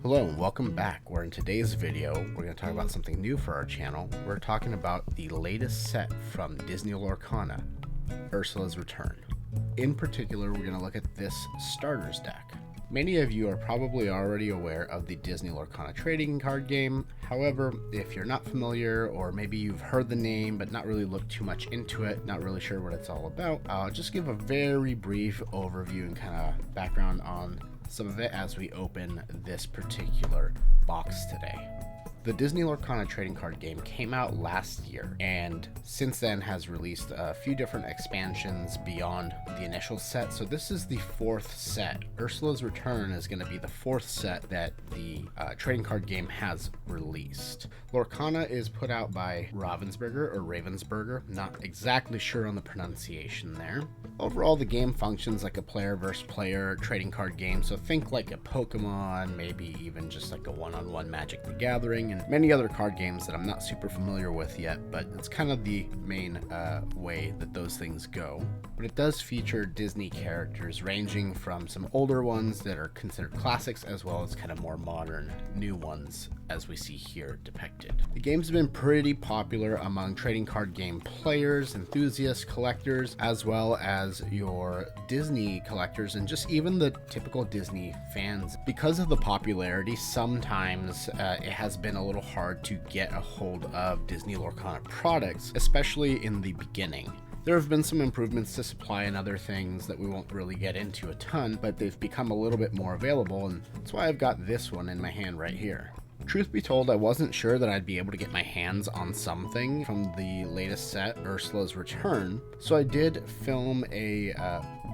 Hello and welcome back, where in today's video we're going to talk about something new for our channel. We're talking about the latest set from Disney Lorcana, Ursula's Return. In particular, we're going to look at this starters deck. Many of you are probably already aware of the Disney Lorcana trading card game. However, if you're not familiar, or maybe you've heard the name but not really looked too much into it, not really sure what it's all about, I'll just give a very brief overview and kind of background on some of it as we open this particular box today. The Disney Lorcana trading card game came out last year, and since then has released a few different expansions beyond the initial set. So this is the fourth set. Ursula's Return is going to be the fourth set that the trading card game has released. Lorcana is put out by Ravensburger, not exactly sure on the pronunciation there. Overall, the game functions like a player versus player trading card game, so think like a Pokemon, maybe even just like a one-on-one Magic the Gathering, and many other card games that I'm not super familiar with yet, but it's kind of the main way that those things go. But it does feature Disney characters, ranging from some older ones that are considered classics, as well as kind of more modern, new ones, as we see here depicted. The game's been pretty popular among trading card game players, enthusiasts, collectors, as well as your Disney collectors and just even the typical Disney fans. Because of the popularity, sometimes it has been a little hard to get a hold of Disney Lorcana products, especially in the beginning. There have been some improvements to supply and other things that we won't really get into a ton, but they've become a little bit more available, and that's why I've got this one in my hand right here. Truth be told, I wasn't sure that I'd be able to get my hands on something from the latest set, Ursula's Return, so I did film a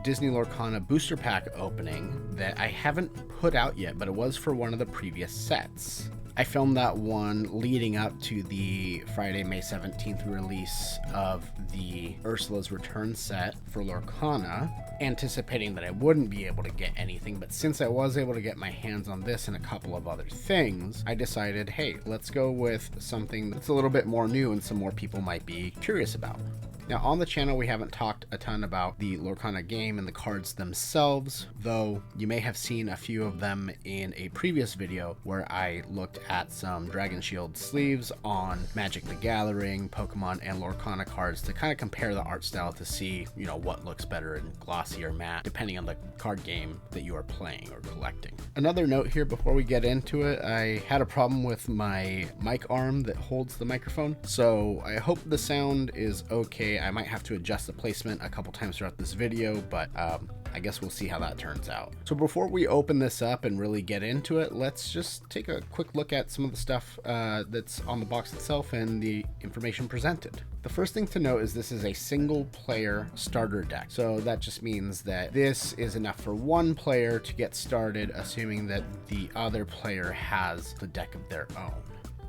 Disney Lorcana booster pack opening that I haven't put out yet, but it was for one of the previous sets. I filmed that one leading up to the Friday, May 17th release of the Ursula's Return set for Lorcana, anticipating that I wouldn't be able to get anything, but since I was able to get my hands on this and a couple of other things, I decided, hey, let's go with something that's a little bit more new and some more people might be curious about. Now, on the channel, we haven't talked a ton about the Lorcana game and the cards themselves, though you may have seen a few of them in a previous video where I looked at some Dragon Shield sleeves on Magic the Gathering, Pokemon, and Lorcana cards to kind of compare the art style to see, what looks better in glossy or matte, depending on the card game that you are playing or collecting. Another note here before we get into it, I had a problem with my mic arm that holds the microphone, so I hope the sound is okay. I might have to adjust the placement a couple times throughout this video, but I guess we'll see how that turns out. So before we open this up and really get into it, let's just take a quick look at some of the stuff that's on the box itself and the information presented. The first thing to note is this is a single player starter deck. So that just means that this is enough for one player to get started, assuming that the other player has the deck of their own.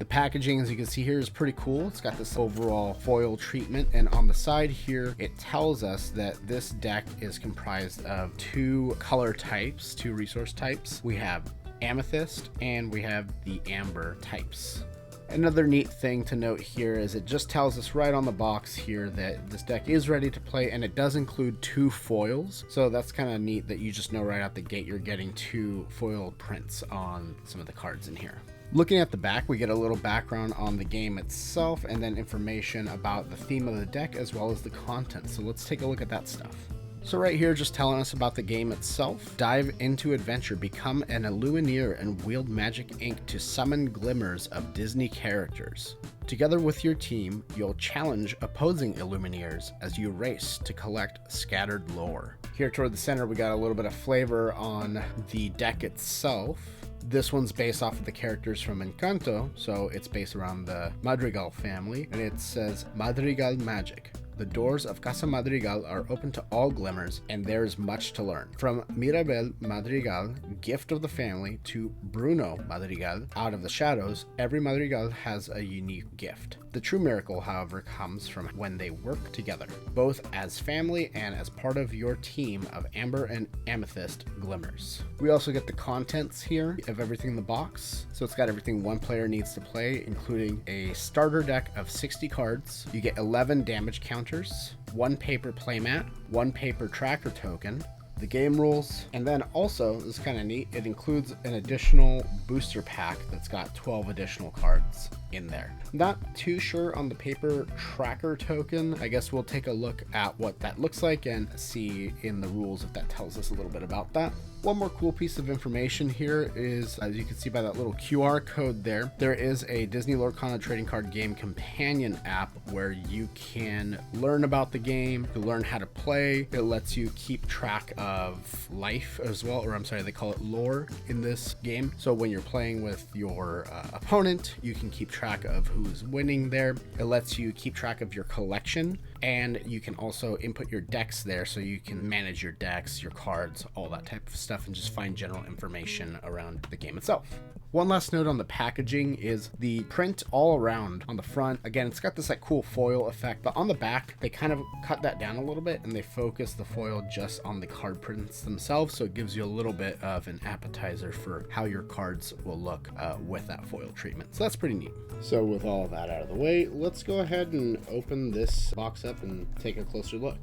The packaging, as you can see here, is pretty cool. It's got this overall foil treatment, and on the side here, it tells us that this deck is comprised of two color types, two resource types. We have Amethyst and we have the Amber types. Another neat thing to note here is it just tells us right on the box here that this deck is ready to play, and it does include two foils. So that's kind of neat that you just know right out the gate you're getting two foiled prints on some of the cards in here. Looking at the back, we get a little background on the game itself and then information about the theme of the deck as well as the content. So let's take a look at that stuff. So right here, just telling us about the game itself. Dive into adventure, become an Illumineer and wield magic ink to summon glimmers of Disney characters. Together with your team, you'll challenge opposing Illumineers as you race to collect scattered lore. Here toward the center, we got a little bit of flavor on the deck itself. This one's based off of the characters from Encanto, so it's based around the Madrigal family, and it says Madrigal Magic. The doors of Casa Madrigal are open to all glimmers, and there's much to learn. From Mirabel Madrigal, gift of the family, to Bruno Madrigal, out of the shadows, every Madrigal has a unique gift. The true miracle, however, comes from when they work together, both as family and as part of your team of Amber and Amethyst glimmers. We also get the contents here of everything in the box. So it's got everything one player needs to play, including a starter deck of 60 cards. You get 11 damage counters, one paper playmat, one paper tracker token, the game rules. And then also, this is kind of neat, it includes an additional booster pack that's got 12 additional cards in there. Not too sure on the paper tracker token. I guess we'll take a look at what that looks like and see in the rules if that tells us a little bit about that. One more cool piece of information here is, as you can see by that little QR code there, there is a Disney Lorcana trading card game companion app where you can learn about the game, you learn how to play. It lets you keep track of life as well, or I'm sorry, they call it lore in this game. So when you're playing with your opponent, you can keep track of who's winning there. It lets you keep track of your collection, and you can also input your decks there so you can manage your decks, your cards, all that type of stuff, and just find general information around the game itself. One last note on the packaging is the print all around on the front. Again, it's got this like cool foil effect, but on the back, they kind of cut that down a little bit and they focus the foil just on the card prints themselves. So it gives you a little bit of an appetizer for how your cards will look with that foil treatment. So that's pretty neat. So with all of that out of the way, let's go ahead and open this box up and take a closer look.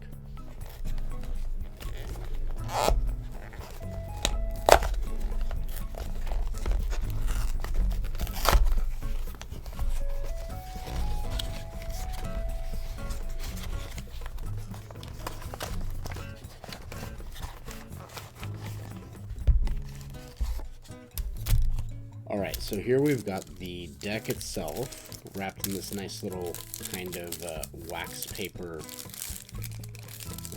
Alright, so here we've got the deck itself wrapped in this nice little kind of wax paper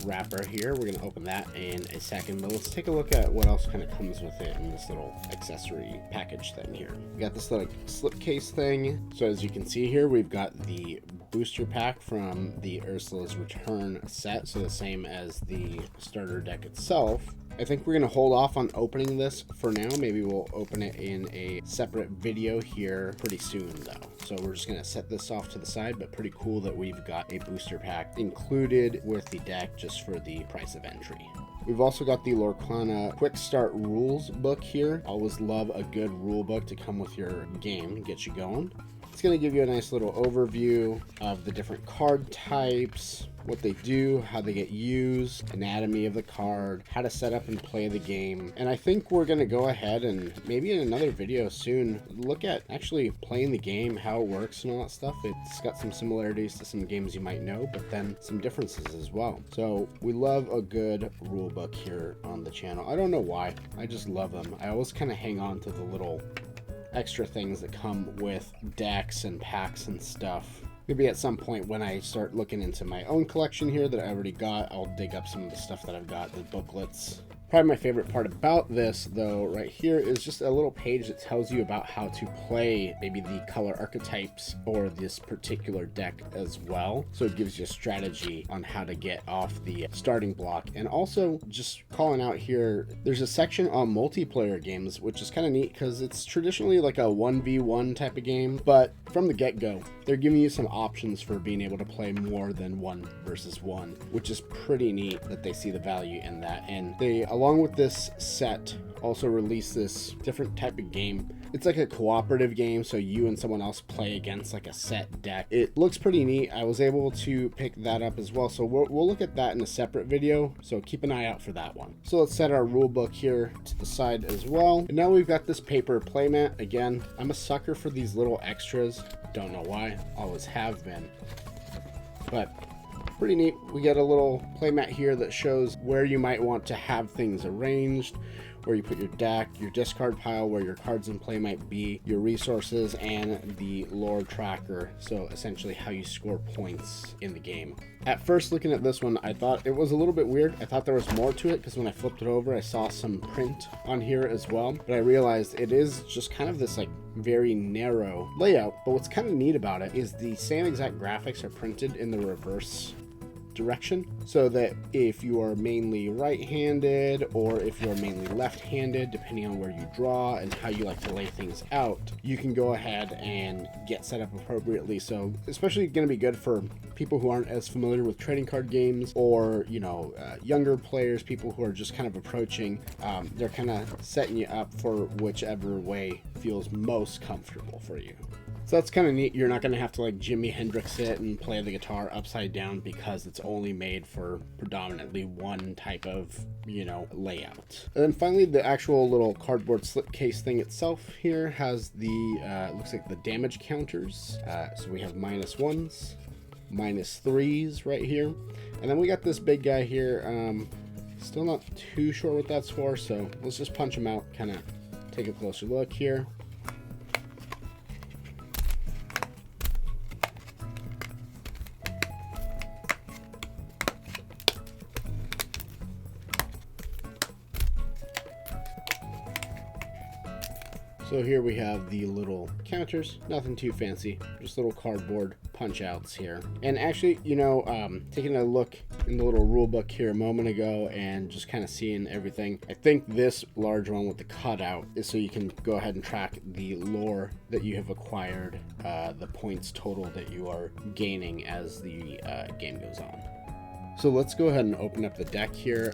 wrapper here. We're going to open that in a second, but let's take a look at what else kind of comes with it in this little accessory package thing here. We got this little slipcase thing. So as you can see here, we've got the booster pack from the Ursula's Return set, so the same as the starter deck itself. I think we're going to hold off on opening this for now. Maybe we'll open it in a separate video here pretty soon though. So we're just going to set this off to the side, but pretty cool that we've got a booster pack included with the deck just for the price of entry. We've also got the Lorcana Quick Start Rules book here. Always love a good rule book to come with your game and get you going. It's going to give you a nice little overview of the different card types, what they do, how they get used, anatomy of the card, how to set up and play the game. And I think we're going to go ahead and maybe in another video soon look at actually playing the game, how it works and all that stuff. It's got some similarities to some games you might know, but then some differences as well. So we love a good rule book here on the channel. I don't know why, I just love them. I always kind of hang on to the little extra things that come with decks and packs and stuff. Maybe at some point when I start looking into my own collection here that I already got, I'll dig up some of the stuff that I've got, the booklets. Probably my favorite part about this though right here is just a little page that tells you about how to play maybe the color archetypes or this particular deck as well. So it gives you a strategy on how to get off the starting block. And also just calling out here, there's a section on multiplayer games, which is kind of neat because it's traditionally like a 1v1 type of game, but from the get-go, they're giving you some options for being able to play more than 1 versus 1, which is pretty neat that they see the value in that. And they, along with this set, also release this different type of game. It's like a cooperative game, so you and someone else play against like a set deck. It looks pretty neat. I was able to pick that up as well, so we'll look at that in a separate video, so keep an eye out for that one. So let's set our rule book here to the side as well. And now we've got this paper playmat. Again, I'm a sucker for these little extras. Don't know why, always have been. But pretty neat. We get a little playmat here that shows where you might want to have things arranged, where you put your deck, your discard pile, where your cards in play might be, your resources, and the lore tracker. So essentially how you score points in the game. At first looking at this one, I thought it was a little bit weird. I thought there was more to it because when I flipped it over, I saw some print on here as well. But I realized it is just kind of this like very narrow layout. But what's kind of neat about it is the same exact graphics are printed in the reverse direction, so that if you are mainly right-handed or if you're mainly left-handed, depending on where you draw and how you like to lay things out, you can go ahead and get set up appropriately. So especially going to be good for people who aren't as familiar with trading card games, or younger players, people who are just kind of approaching. They're kind of setting you up for whichever way feels most comfortable for you. So that's kind of neat. You're not going to have to like Jimi Hendrix it and play the guitar upside down because it's only made for predominantly one type of, layout. And then finally, the actual little cardboard slipcase thing itself here has the, looks like the damage counters. So we have -1s, -3s right here. And then we got this big guy here. Still not too sure what that's for, so let's just punch him out, kind of take a closer look here. So here we have the little counters, nothing too fancy, just little cardboard punch outs here. And actually, taking a look in the little rule book here a moment ago and just kind of seeing everything, I think this large one with the cutout is so you can go ahead and track the lore that you have acquired, the points total that you are gaining as the game goes on. So let's go ahead and open up the deck here.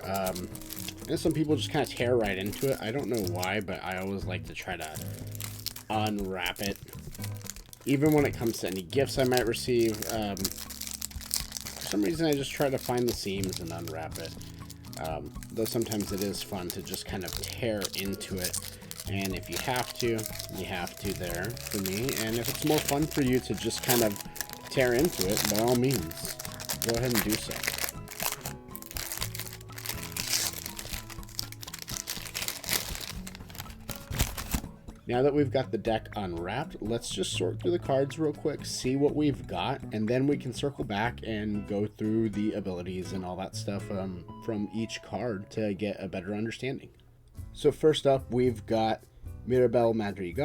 And some people just kind of tear right into it. I don't know why, but I always like to try to unwrap it. Even when it comes to any gifts I might receive, for some reason I just try to find the seams and unwrap it. Though sometimes it is fun to just kind of tear into it. And if you have to there for me. And if it's more fun for you to just kind of tear into it, by all means, go ahead and do so. Now that we've got the deck unwrapped, let's just sort through the cards real quick, see what we've got, and then we can circle back and go through the abilities and all that stuff from each card to get a better understanding. So first up, we've got Madrigal Magic,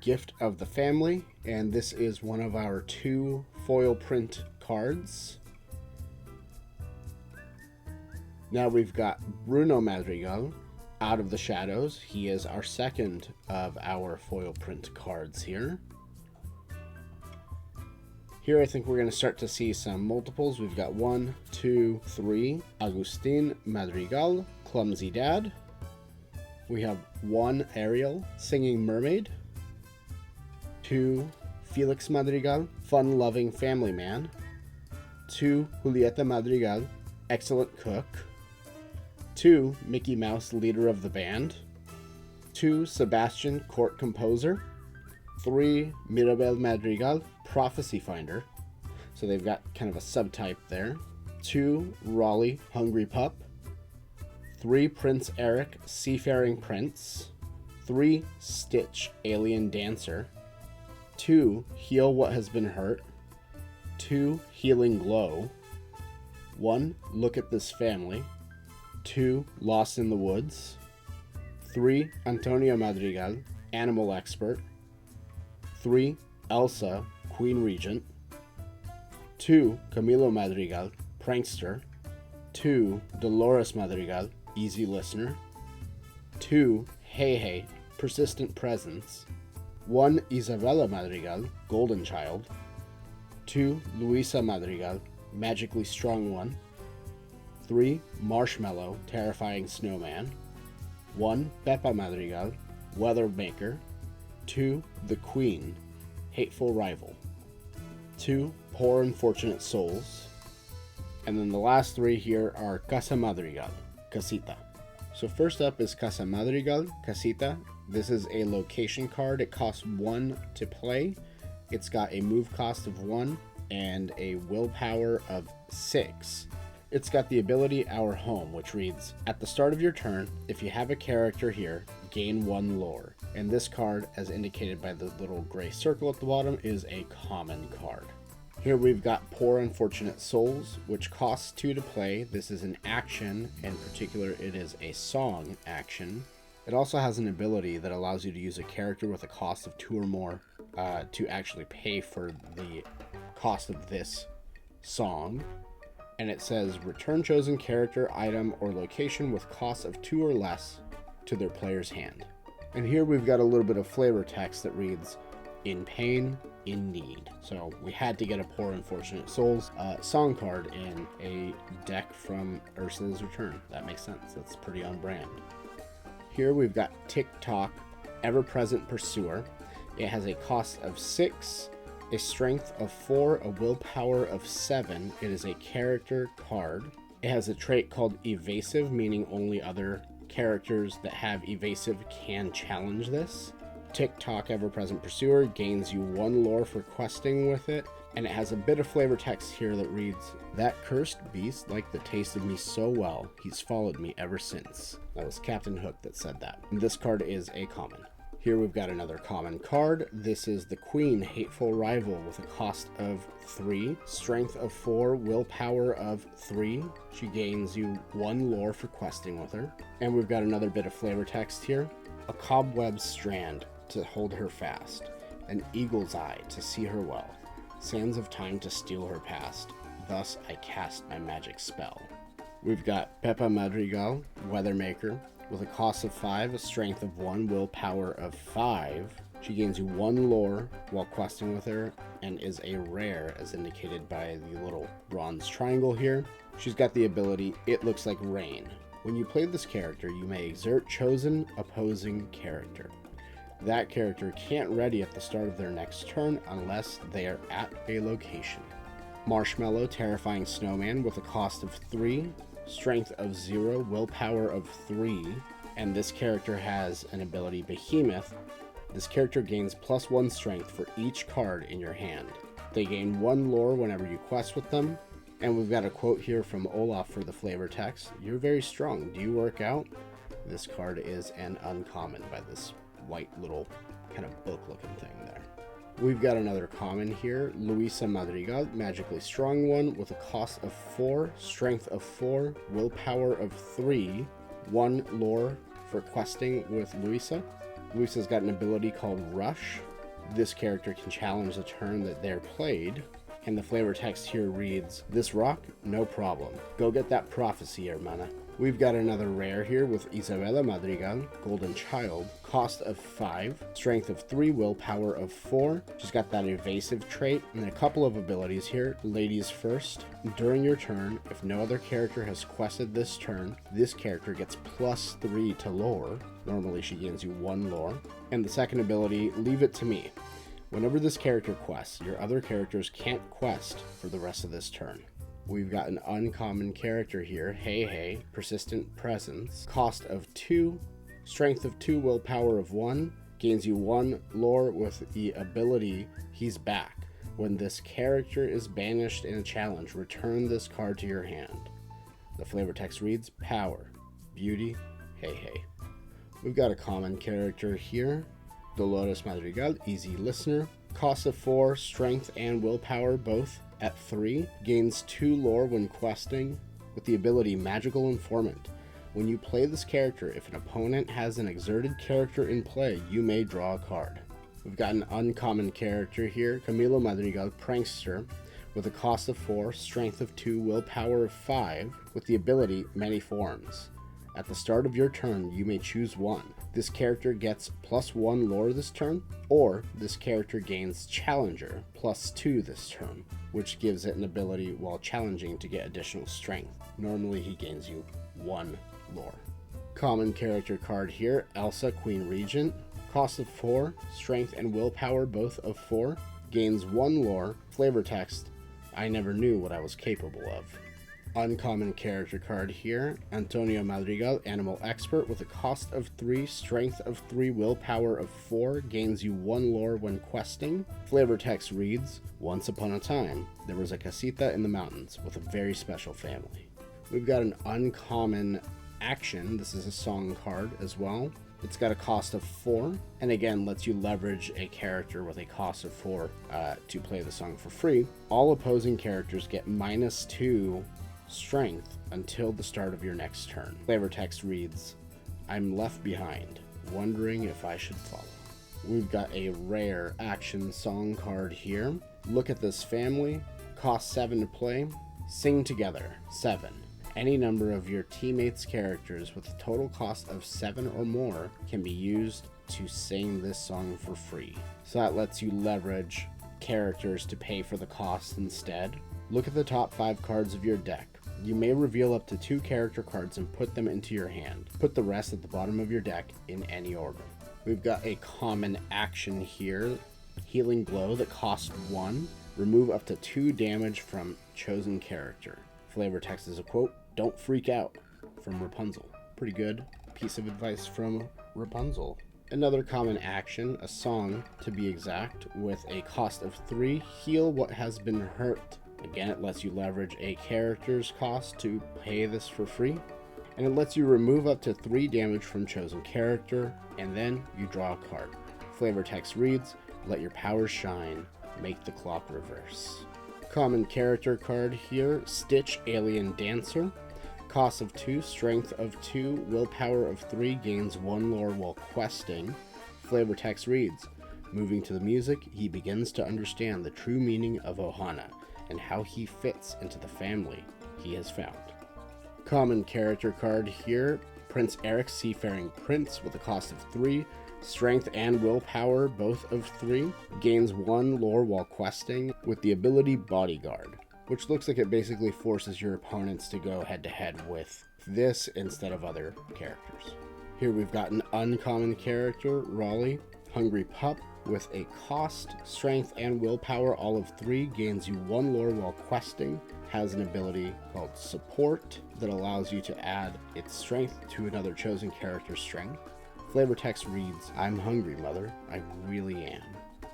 Gift of the Family, and this is one of our 2 foil print cards. Now we've got Bruno Madrigal, Out of the Shadows. He is our second of our foil print cards here. Here I think we're going to start to see some multiples. We've got 1, 2, 3. Agustin Madrigal, Clumsy Dad. We have 1 Ariel, Singing Mermaid. 2 Felix Madrigal, Fun-Loving Family Man. 2 Julieta Madrigal, Excellent Cook. 2 Mickey Mouse, Leader of the Band. 2 Sebastian, Court Composer. 3 Mirabel Madrigal, Prophecy Finder. So they've got kind of a subtype there. 2 Raleigh, Hungry Pup. 3 Prince Eric, Seafaring Prince. 3 Stitch, Alien Dancer. 2 Heal What Has Been Hurt. 2 Healing Glow. 1 Look at This Family. 2 Lost in the Woods. 3 Antonio Madrigal, Animal Expert. 3 Elsa, Queen Regent. 2 Camilo Madrigal, Prankster. 2 Dolores Madrigal, Easy Listener. 2 Hey Hey, Persistent Presence. 1 Isabella Madrigal, Golden Child. 2 Luisa Madrigal, Magically Strong One. 3 Marshmallow, Terrifying Snowman. 1 Pepa Madrigal, Weather Maker. 2 The Queen, Hateful Rival. 2 Poor Unfortunate Souls. And then the last 3 here are Casa Madrigal, Casita. So first up is Casa Madrigal, Casita. This is a location card. It costs 1 to play. It's got a move cost of 1 and a willpower of 6. It's got the ability Our Home, which reads, at the start of your turn, if you have a character here, gain 1 lore. And this card, as indicated by the little gray circle at the bottom, is a common card. Here we've got Poor Unfortunate Souls, which costs 2 to play. This is an action. In particular, it is a song action. It also has an ability that allows you to use a character with a cost of 2 or more to actually pay for the cost of this song. And it says, return chosen character, item, or location with costs of 2 or less to their player's hand. And here we've got a little bit of flavor text that reads, in pain, in need. So we had to get a Poor Unfortunate Souls song card in a deck from Ursula's Return. That makes sense. That's pretty on brand. Here we've got TikTok, Ever Present Pursuer. It has a cost of 6, a strength of 4, a willpower of 7. It is a character card. It has a trait called evasive, meaning only other characters that have evasive can challenge this. Tick-tock, ever-present pursuer, gains you 1 lore for questing with it. And it has a bit of flavor text here that reads, "That cursed beast liked the taste of me so well, he's followed me ever since." That was Captain Hook that said that. And this card is a common. Here we've got another common card. This is the Queen, Hateful Rival, with a cost of 3, strength of 4, willpower of 3. She gains you 1 lore for questing with her. And we've got another bit of flavor text here. A cobweb strand to hold her fast, an eagle's eye to see her well, sands of time to steal her past, thus I cast my magic spell. We've got Pepa Madrigal, Weathermaker, with a cost of 5, a strength of 1, willpower of 5. She gains you 1 lore while questing with her and is a rare as indicated by the little bronze triangle here. She's got the ability, It Looks Like Rain. When you play this character, you may exert chosen opposing character. That character can't ready at the start of their next turn unless they are at a location. Marshmallow, Terrifying Snowman, with a cost of 3, strength of 0, willpower of 3, and this character has an ability Behemoth. This character gains +1 strength for each card in your hand. They gain 1 lore whenever you quest with them. And we've got a quote here from Olaf for the flavor text. "You're very strong. Do you work out?" This card is an uncommon by this white little kind of book looking thing there. We've got another common here. Luisa Madrigal, Magically Strong One, with a cost of 4, strength of 4, willpower of 3, 1 lore for questing with Luisa. Luisa's got an ability called Rush. This character can challenge the turn that they're played. And the flavor text here reads, "This rock? No problem. Go get that prophecy, hermana." We've got another rare here with Isabela Madrigal, Golden Child, cost of 5, strength of 3, willpower of 4. She's got that evasive trait and a couple of abilities here. Ladies first. During your turn, if no other character has quested this turn, this character gets +3 to lore. Normally she gains you 1 lore. And the second ability, Leave It to Me. Whenever this character quests, your other characters can't quest for the rest of this turn. We've got an uncommon character here, Hey Hey, Persistent Presence, cost of 2, strength of 2, willpower of 1, gains you 1 lore with the ability He's Back. When this character is banished in a challenge, return this card to your hand. The flavor text reads, "Power, Beauty, Hey Hey." We've got a common character here, Dolores Madrigal, Easy Listener, cost of 4, strength and willpower both at 3, gains 2 lore when questing with the ability Magical Informant. When you play this character, if an opponent has an exerted character in play, you may draw a card. We've got an uncommon character here, Camilo Madrigal, Prankster, with a cost of 4, strength of 2, willpower of 5, with the ability Many Forms. At the start of your turn, you may choose one. This character gets +1 lore this turn, or this character gains Challenger +2 this turn, which gives it an ability while challenging to get additional strength. Normally he gains you 1 lore. Common character card here, Elsa, Queen Regent, cost of 4, strength and willpower both of 4, gains 1 lore, flavor text, "I never knew what I was capable of." Uncommon character card here, Antonio Madrigal, Animal Expert, with a cost of 3, strength of 3, willpower of 4, gains you 1 lore when questing. Flavor text reads, "Once upon a time, there was a casita in the mountains with a very special family." We've got an uncommon action. This is a song card as well. It's got a cost of 4, and again lets you leverage a character with a cost of 4 to play the song for free. All opposing characters get -2 strength until the start of your next turn. Flavor text reads, "I'm left behind, wondering if I should follow." We've got a rare action song card here. Look at this family, cost 7 to play. Sing together, 7. Any number of your teammates' characters with a total cost of 7 or more can be used to sing this song for free. So that lets you leverage characters to pay for the cost instead. Look at the top 5 cards of your deck. You may reveal up to 2 character cards and put them into your hand. Put the rest at the bottom of your deck in any order. We've got a common action here, Healing Glow, that costs 1. Remove up to 2 damage from chosen character. Flavor text is a quote, "Don't freak out," from Rapunzel. Pretty good piece of advice from Rapunzel. Another common action, a song to be exact, with a cost of 3, Heal What Has Been Hurt. Again, it lets you leverage a character's cost to pay this for free. And it lets you remove up to 3 damage from chosen character, and then you draw a card. Flavor text reads, "Let your powers shine, make the clock reverse." Common character card here, Stitch Alien Dancer. Cost of 2, strength of 2, willpower of 3, gains 1 lore while questing. Flavor text reads, moving to the music, he begins to understand the true meaning of Ohana and how he fits into the family he has found. Common character card here, Prince Eric Seafaring Prince, with a cost of 3, strength and willpower both of 3, gains 1 lore while questing, with the ability Bodyguard, which looks like it basically forces your opponents to go head to head with this instead of other characters. Here we've got an uncommon character, Raleigh, Hungry Pup, with a cost, strength, and willpower all of 3, gains you 1 lore while questing, has an ability called Support that allows you to add its strength to another chosen character's strength. Flavor text reads, "I'm hungry, mother. I really am."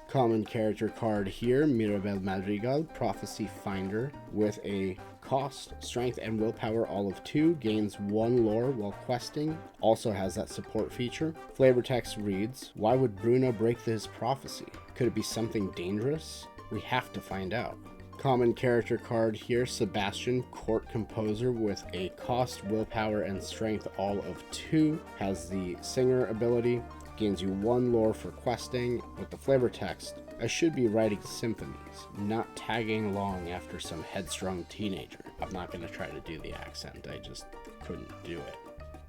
Common character card here, Madrigal Magic, Prophecy Finder, with a cost, strength, and willpower all of 2, gains 1 lore while questing, also has that support feature. Flavor text reads, "Why would Bruno break his prophecy? Could it be something dangerous? We have to find out." Common character card here, Sebastian, Court Composer, with a cost, willpower, and strength all of 2, has the Singer ability, gains you 1 lore for questing, with the flavor text, "I should be writing symphonies, not tagging along after some headstrong teenager." I'm not going to try to do the accent, I just couldn't do it.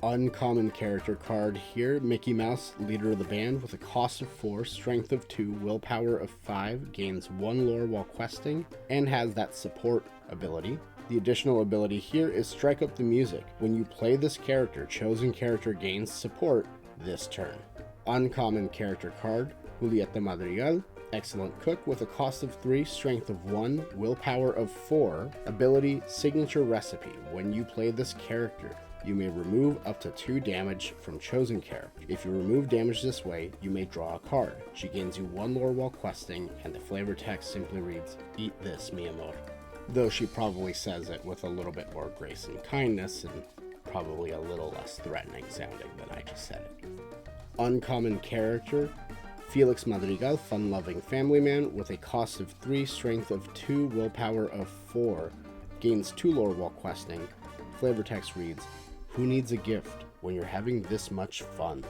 Uncommon character card here, Mickey Mouse, leader of the band, with a cost of 4, strength of 2, willpower of 5, gains 1 lore while questing, and has that support ability. The additional ability here is Strike Up the Music. When you play this character, chosen character gains support this turn. Uncommon character card, Julieta Madrigal, excellent cook, with a cost of 3, strength of 1, willpower of 4, ability Signature Recipe. When you play this character, you may remove up to 2 damage from chosen character. If you remove damage this way, you may draw a card. She gains you 1 lore while questing, and the flavor text simply reads, "Eat this, mi amor." Though she probably says it with a little bit more grace and kindness, and probably a little less threatening sounding than I just said it. Uncommon character, Felix Madrigal, fun-loving family man, with a cost of 3, strength of 2, willpower of 4, gains 2 lore while questing. Flavor text reads, "Who needs a gift when you're having this much fun?"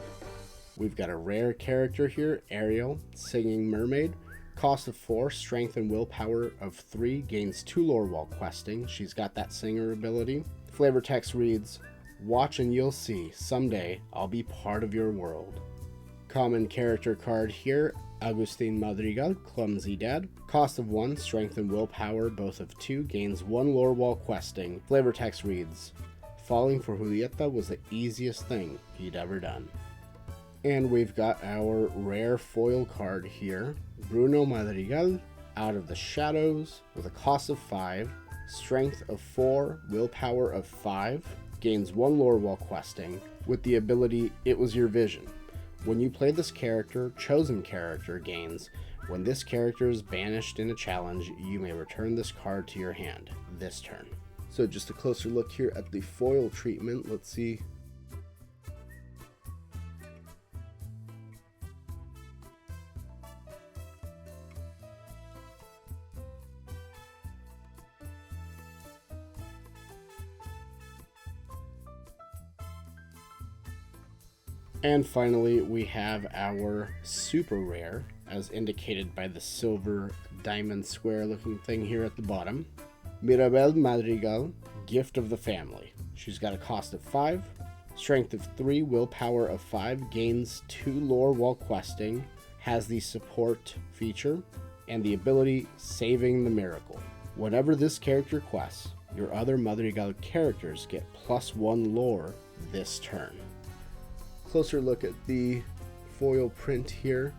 We've got a rare character here, Ariel, singing mermaid, cost of 4, strength and willpower of 3, gains 2 lore while questing. She's got that singer ability. Flavor text reads, "Watch and you'll see, someday I'll be part of your world." Common character card here, Agustin Madrigal, clumsy dad, cost of 1, strength and willpower both of 2, gains 1 lore while questing. Flavor text reads, "Falling for Julieta was the easiest thing he'd ever done." And we've got our rare foil card here, Bruno Madrigal, Out of the Shadows, with a cost of 5, strength of 4, willpower of 5, gains 1 lore while questing, with the ability It Was Your Vision. When you play this character, chosen character gains. When this character is banished in a challenge, you may return this card to your hand this turn. So just a closer look here at the foil treatment. Let's see. And finally, we have our super rare, as indicated by the silver diamond square looking thing here at the bottom. Mirabel Madrigal, Gift of the Family. She's got a cost of 5, strength of 3, willpower of 5, gains 2 lore while questing, has the support feature, and the ability Saving the Miracle. Whenever this character quests, your other Madrigal characters get +1 lore this turn. Closer look at the foil print here.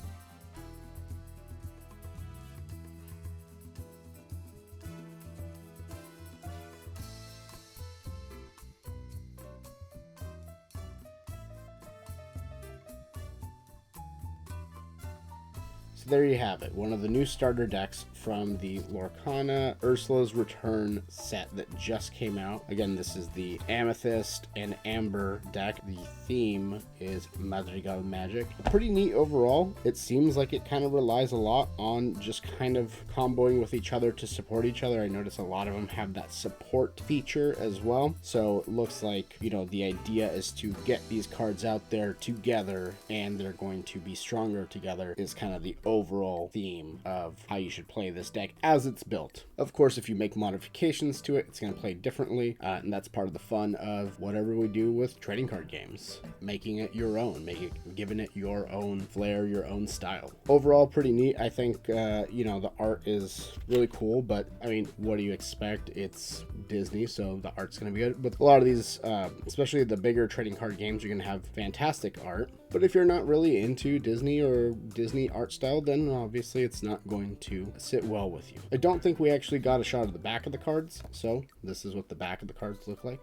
So there you have it, one of the new starter decks from the Lorcana Ursula's Return set that just came out. Again, this is the Amethyst and Amber deck. The theme is Madrigal Magic. Pretty neat overall. It seems like it kind of relies a lot on just kind of comboing with each other to support each other. I notice a lot of them have that support feature as well. So it looks like, you know, the idea is to get these cards out there together and they're going to be stronger together is kind of the overall theme of how you should play this deck as it's built. Of course, if you make modifications to it, it's going to play differently, and that's part of the fun of whatever we do with trading card games, making it your own, giving it your own flair, your own style. Overall, pretty neat. I think you know, the art is really cool, but I mean, what do you expect? It's Disney, so the art's going to be good. But a lot of these, especially the bigger trading card games, you're going to have fantastic art. But if you're not really into Disney or Disney art style, then obviously it's not going to sit well with you. I don't think we actually got a shot of the back of the cards, so this is what the back of the cards look like.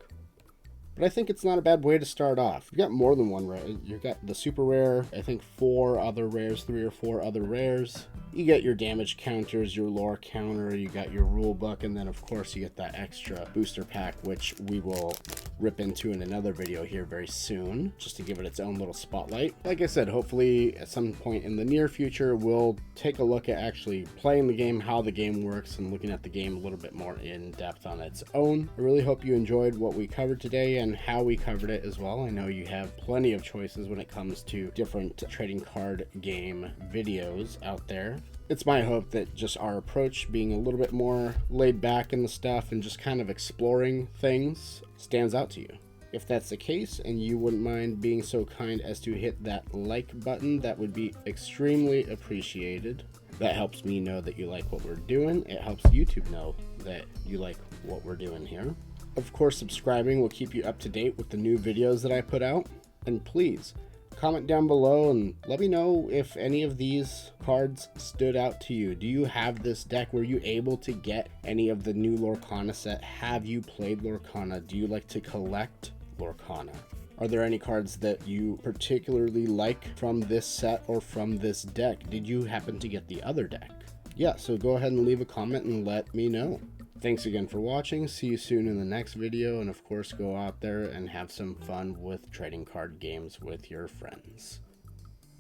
But I think it's not a bad way to start off. You've got more than one rare. You've got the super rare, I think 4 other rares, 3 or 4 other rares. You get your damage counters, your lore counter, you got your rule book, and then of course you get that extra booster pack, which we will rip into in another video here very soon, just to give it its own little spotlight. Like I said, hopefully at some point in the near future, we'll take a look at actually playing the game, how the game works, and looking at the game a little bit more in depth on its own. I really hope you enjoyed what we covered today and how we covered it as well. I know you have plenty of choices when it comes to different trading card game videos out there. It's my hope that just our approach, being a little bit more laid back in the stuff and just kind of exploring things, stands out to you. If that's the case and you wouldn't mind being so kind as to hit that like button, that would be extremely appreciated. That helps me know that you like what we're doing. It helps YouTube know that you like what we're doing here. Of course, subscribing will keep you up to date with the new videos that I put out. And please, comment down below and let me know if any of these cards stood out to you. Do you have this deck? Were you able to get any of the new Lorcana set? Have you played Lorcana? Do you like to collect Lorcana? Are there any cards that you particularly like from this set or from this deck? Did you happen to get the other deck? Yeah, so go ahead and leave a comment and let me know. Thanks again for watching. See you soon in the next video, and of course go out there and have some fun with trading card games with your friends.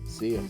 See ya.